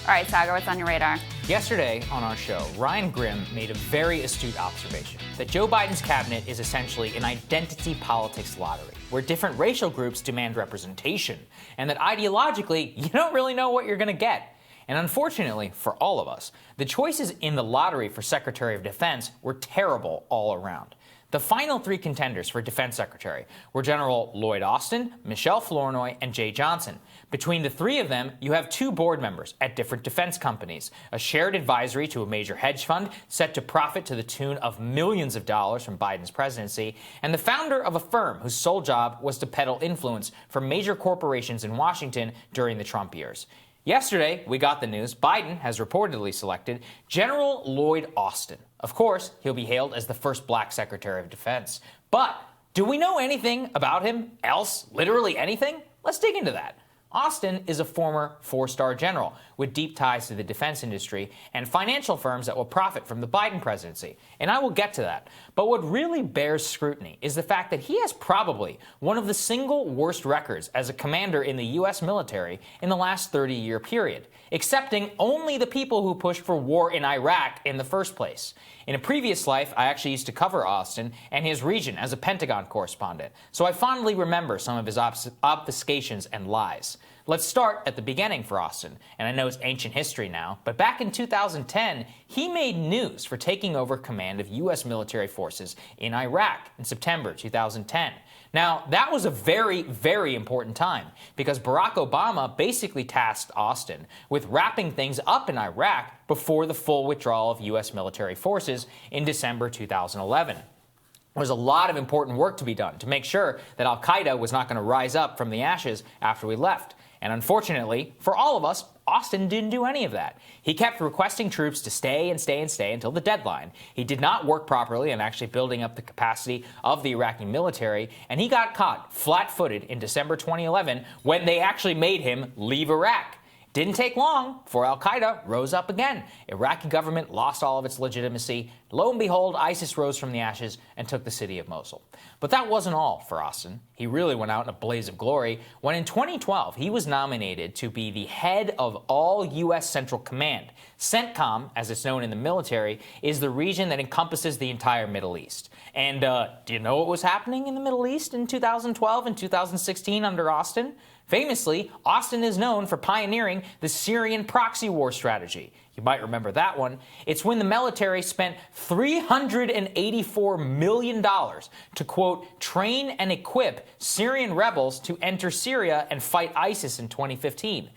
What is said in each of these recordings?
All right, Saagar, what's on your radar? Yesterday on our show, Ryan Grimm made a very astute observation that Joe Biden's cabinet is essentially an identity politics lottery, where different racial groups demand representation, and that ideologically, you don't really know what you're going to get. And unfortunately, for all of us, the choices in the lottery for Secretary of Defense were terrible all around. The final three contenders for Defense Secretary were General Lloyd Austin, Michelle Flournoy, and Jay Johnson. Between the three of them, you have two board members at different defense companies, a shared advisory to a major hedge fund set to profit to the tune of millions of dollars from Biden's presidency, and the founder of a firm whose sole job was to peddle influence for major corporations in Washington during the Trump years. Yesterday, we got the news Biden has reportedly selected General Lloyd Austin. Of course, he'll be hailed as the first black Secretary of Defense. But do we know anything about him else? Literally anything? Let's dig into that. Austin is a former four-star general with deep ties to the defense industry and financial firms that will profit from the Biden presidency. And I will get to that. But what really bears scrutiny is the fact that he has probably one of the single worst records as a commander in the U.S. military in the last 30-year period, accepting only the people who pushed for war in Iraq in the first place. In a previous life, I actually used to cover Austin and his region as a Pentagon correspondent, so I fondly remember some of his obfuscations and lies. Let's start at the beginning for Austin, and I know it's ancient history now, but back in 2010, he made news for taking over command of U.S. military forces in Iraq in September 2010. Now, that was a very, very important time because Barack Obama basically tasked Austin with wrapping things up in Iraq before the full withdrawal of U.S. military forces in December 2011. There was a lot of important work to be done to make sure that al-Qaeda was not going to rise up from the ashes after we left. And unfortunately, for all of us, Austin didn't do any of that. He kept requesting troops to stay and stay and stay until the deadline. He did not work properly on actually building up the capacity of the Iraqi military, and he got caught flat-footed in December 2011 when they actually made him leave Iraq. Didn't take long before al-Qaeda rose up again. Iraqi government lost all of its legitimacy. Lo and behold, ISIS rose from the ashes and took the city of Mosul. But that wasn't all for Austin. He really went out in a blaze of glory when in 2012 he was nominated to be the head of all U.S. Central Command. CENTCOM, as it's known in the military, is the region that encompasses the entire Middle East. And do you know what was happening in the Middle East in 2012 and 2016 under Austin? Famously, Austin is known for pioneering the Syrian proxy war strategy. You might remember that one. It's when the military spent $384 million to, quote, train and equip Syrian rebels to enter Syria and fight ISIS in 2015.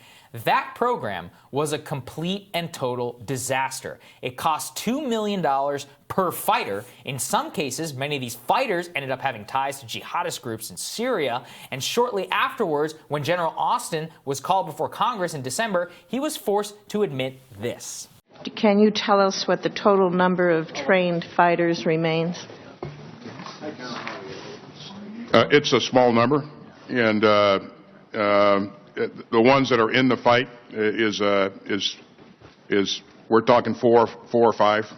That program was a complete and total disaster. It cost $2 million per fighter. In some cases, many of these fighters ended up having ties to jihadist groups in Syria. And shortly afterwards, when General Austin was called before Congress in December, he was forced to admit this. Can you tell us what the total number of trained fighters remains? It's a small number, and the ones that are in the fight is we're talking four or five.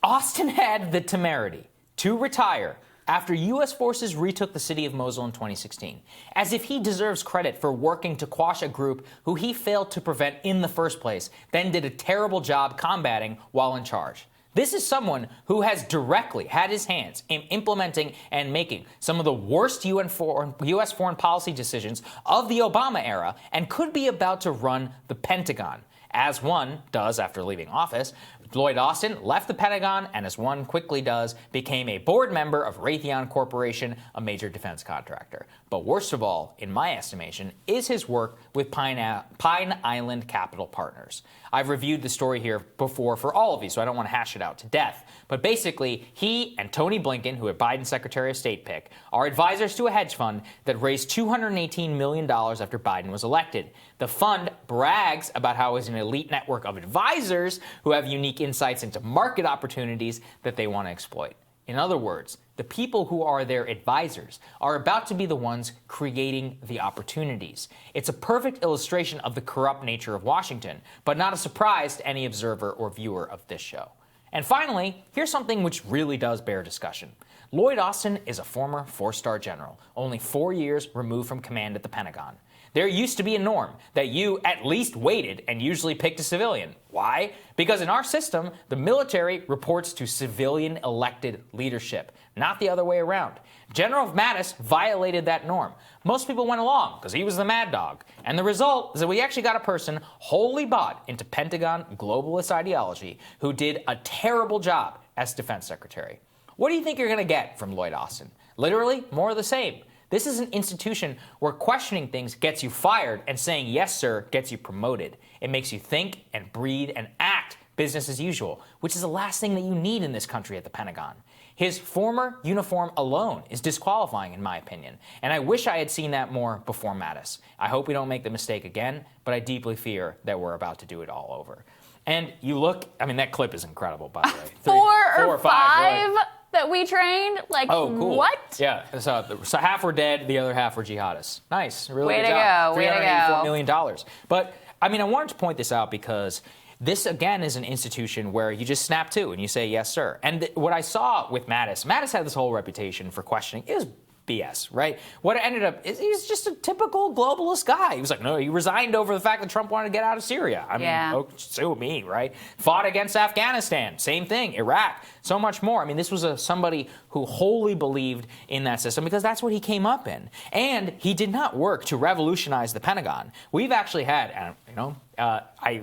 Austin had the temerity to retire after U.S. forces retook the city of Mosul in 2016, as if he deserves credit for working to quash a group who he failed to prevent in the first place, then did a terrible job combating while in charge. This is someone who has directly had his hands in implementing and making some of the worst U.S. foreign policy decisions of the Obama era and could be about to run the Pentagon, as one does after leaving office. Lloyd Austin left the Pentagon and, as one quickly does, became a board member of Raytheon Corporation, a major defense contractor. But worst of all, in my estimation, is his work with Pine Island Capital Partners. I've reviewed the story here before for all of you, so I don't want to hash it out to death. But basically, he and Tony Blinken, who had Biden's Secretary of State pick, are advisors to a hedge fund that raised $218 million after Biden was elected. The fund brags about how it's an elite network of advisors who have unique insights into market opportunities that they want to exploit. In other words, the people who are their advisors are about to be the ones creating the opportunities. It's a perfect illustration of the corrupt nature of Washington, but not a surprise to any observer or viewer of this show. And finally, here's something which really does bear discussion. Lloyd Austin is a former four-star general, only 4 years removed from command at the Pentagon. There used to be a norm that you at least waited and usually picked a civilian. Why? Because in our system, the military reports to civilian elected leadership, not the other way around. General Mattis violated that norm. Most people went along because he was the mad dog. And the result is that we actually got a person wholly bought into Pentagon globalist ideology who did a terrible job as defense secretary. What do you think you're going to get from Lloyd Austin? Literally, more of the same. This is an institution where questioning things gets you fired and saying yes, sir, gets you promoted. It makes you think and breathe and act business as usual, which is the last thing that you need in this country at the Pentagon. His former uniform alone is disqualifying, in my opinion, and I wish I had seen that more before Mattis. I hope we don't make the mistake again, but I deeply fear that we're about to do it all over. And you look, I mean, that clip is incredible, by the way. Four or five that we trained? Like, oh, cool. What? Yeah, so half were dead, the other half were jihadists. Nice, really Way good to job. go, way to go. $384 million. But, I mean, I wanted to point this out because this, again, is an institution where you just snap to and you say, yes, sir. And what I saw with Mattis had this whole reputation for questioning. It was BS, right? What it ended up is he was just a typical globalist guy. He was like, no, he resigned over the fact that Trump wanted to get out of Syria. I mean, oh, sue me, right? Fought against Afghanistan, same thing, Iraq, so much more. I mean, this was somebody who wholly believed in that system because that's what he came up in. And he did not work to revolutionize the Pentagon. We've actually had,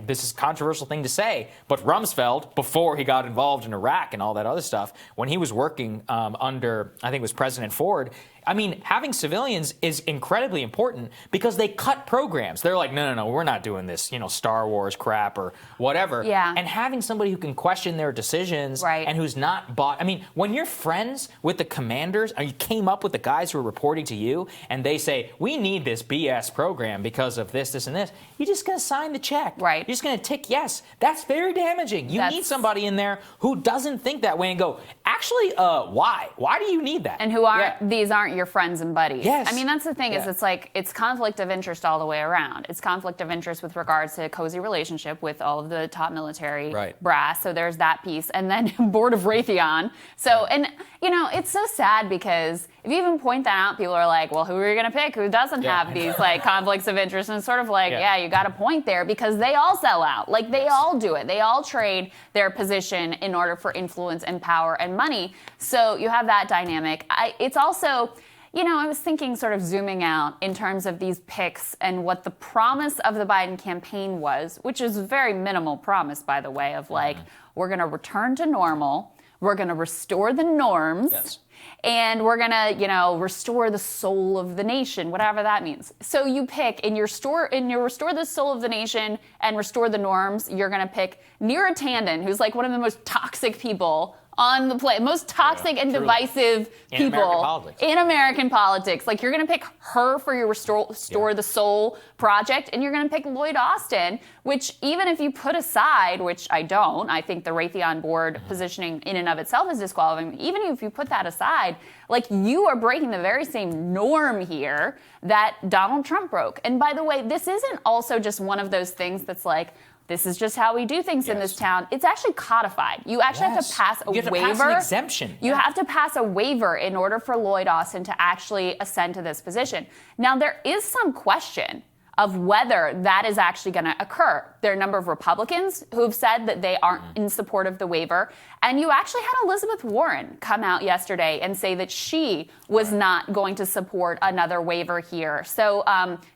this is a controversial thing to say, but Rumsfeld, before he got involved in Iraq and all that other stuff, when he was working under, I think it was President Ford, I mean, having civilians is incredibly important because they cut programs. They're like, no, we're not doing this, Star Wars crap or whatever. Yeah. And having somebody who can question their decisions and who's not bought. I mean, when you're friends with the commanders, or you came up with the guys who are reporting to you, and they say, we need this BS program because of this, this, and this, you're just going to sign the check. Right. You're just going to tick yes. That's very damaging. You need somebody in there who doesn't think that way and go, actually, why? Why do you need that? And these aren't your friends and buddies. Yes. I mean, that's the thing is it's conflict of interest all the way around. It's conflict of interest with regards to a cozy relationship with all of the top military brass. So there's that piece. And then Board of Raytheon. So, and, it's so sad because if you even point that out, people are like, well, who are you going to pick? Who doesn't have these conflicts of interest? And it's sort of like, you got a point there because they all sell out. Like they all do it. They all trade their position in order for influence and power and money. So you have that dynamic. It's also, I was thinking sort of zooming out in terms of these picks and what the promise of the Biden campaign was, which is a very minimal promise, by the way, of we're going to return to normal. We're going to restore the norms. Yes. And we're going to, restore the soul of the nation, whatever that means. So you pick in your restore the soul of the nation and restore the norms, you're going to pick Neera Tanden, who's like one of the most toxic people on the planet, most toxic and divisive people in American politics. Like, you're going to pick her for your restore the soul project, and you're going to pick Lloyd Austin, which even if you put aside, which I don't, I think the Raytheon board positioning in and of itself is disqualifying. Even if you put that aside, like, you are breaking the very same norm here that Donald Trump broke. And by the way, this isn't also just one of those things that's like, this is just how we do things in this town. It's actually codified. You actually have to pass a waiver. You have to pass an exemption. You have to pass a waiver in order for Lloyd Austin to actually ascend to this position. Now, there is some question of whether that is actually going to occur. There are a number of Republicans who have said that they aren't in support of the waiver. And you actually had Elizabeth Warren come out yesterday and say that she was not going to support another waiver here. So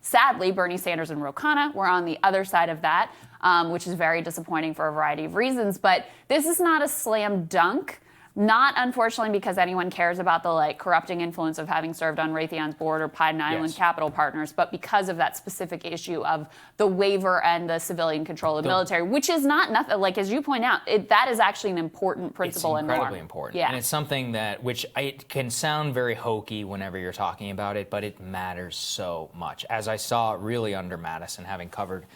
sadly, Bernie Sanders and Ro Khanna were on the other side of that, which is very disappointing for a variety of reasons. But this is not a slam dunk. Not, unfortunately, because anyone cares about the corrupting influence of having served on Raytheon's board or Pine Island Capital Partners, but because of that specific issue of the waiver and the civilian control of the military, which is not nothing. Like, as you point out, that is actually an important principle and norm. It's incredibly important. Yeah. And it's something which it can sound very hokey whenever you're talking about it, but it matters so much. As I saw really under Madison, having covered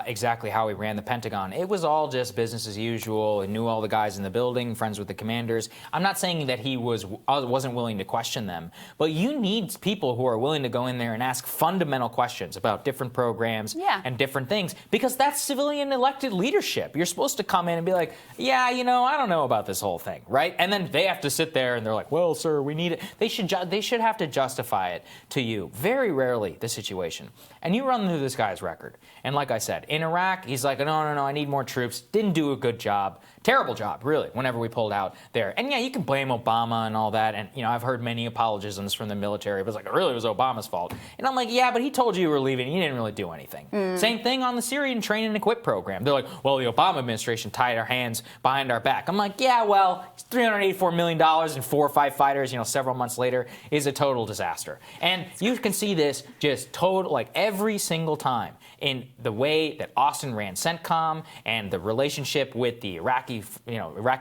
exactly how he ran the Pentagon. It was all just business as usual. He knew all the guys in the building, friends with the commanders. I'm not saying that he wasn't willing to question them, but you need people who are willing to go in there and ask fundamental questions about different programs and different things, because that's civilian elected leadership. You're supposed to come in and be like, yeah, I don't know about this whole thing, right? And then they have to sit there and they're like, well, sir, we need it. They should have to justify it to you. Very rarely the situation. And you run through this guy's record. And like I said, in Iraq, he's like, no, I need more troops. Didn't do a good job. Terrible job, really, whenever we pulled out there. And yeah, you can blame Obama and all that. And, I've heard many apologisms from the military. It was like, really, it was Obama's fault. And I'm like, yeah, but he told you were leaving. You didn't really do anything. Same thing on the Syrian train and equip program. They're like, well, the Obama administration tied our hands behind our back. I'm like, yeah, well, it's $384 million and 4 or 5 fighters, several months later, is a total disaster. And you can see this just total, like every single time in the way that Austin ran CENTCOM and the relationship with the Iraqi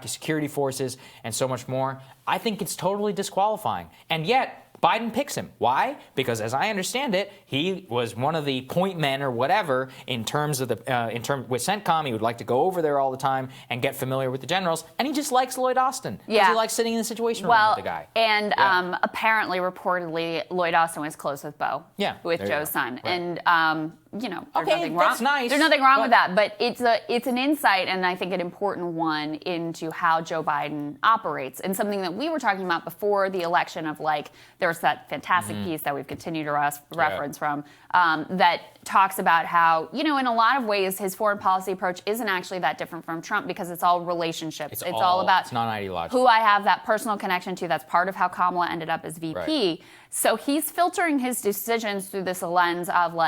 security forces and so much more. I think it's totally disqualifying. And yet, Biden picks him. Why? Because as I understand it, he was one of the point men or whatever in terms of with CENTCOM. He would like to go over there all the time and get familiar with the generals, and he just likes Lloyd Austin. Because he likes sitting in the situation room with the guy. And apparently, reportedly, Lloyd Austin was close with Beau. With Joe's son. Right. And there's nothing wrong. That's nice. There's nothing wrong with that, but it's an insight, and I think an important one, into how Joe Biden operates, and something that we were talking about before the election of there's that fantastic piece that we've continued to reference from that talks about how, in a lot of ways, his foreign policy approach isn't actually that different from Trump, because it's all relationships. It's all about it's non-ideological. Who I have that personal connection to. That's part of how Kamala ended up as VP. Right. So he's filtering his decisions through this lens of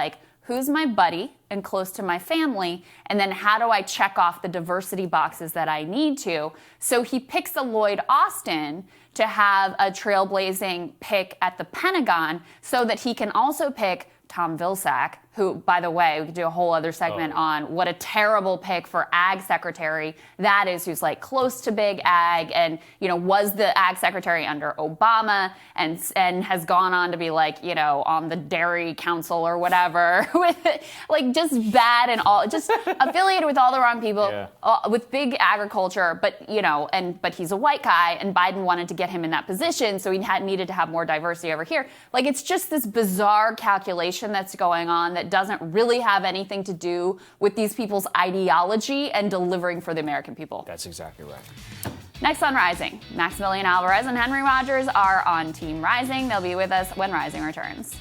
who's my buddy and close to my family, and then how do I check off the diversity boxes that I need to? So he picks a Lloyd Austin to have a trailblazing pick at the Pentagon so that he can also pick Tom Vilsack, who, by the way, we could do a whole other segment on what a terrible pick for Ag Secretary that is, who's close to big Ag and, was the Ag Secretary under Obama and has gone on to be on the Dairy Council or whatever, with just bad and all, just affiliated with all the wrong people, with big agriculture, but he's a white guy, and Biden wanted to get him in that position, so he needed to have more diversity over here. It's just this bizarre calculation that's going on that doesn't really have anything to do with these people's ideology and delivering for the American people. That's exactly right. Next on Rising, Maximilian Alvarez and Henry Rogers are on Team Rising. They'll be with us when Rising returns.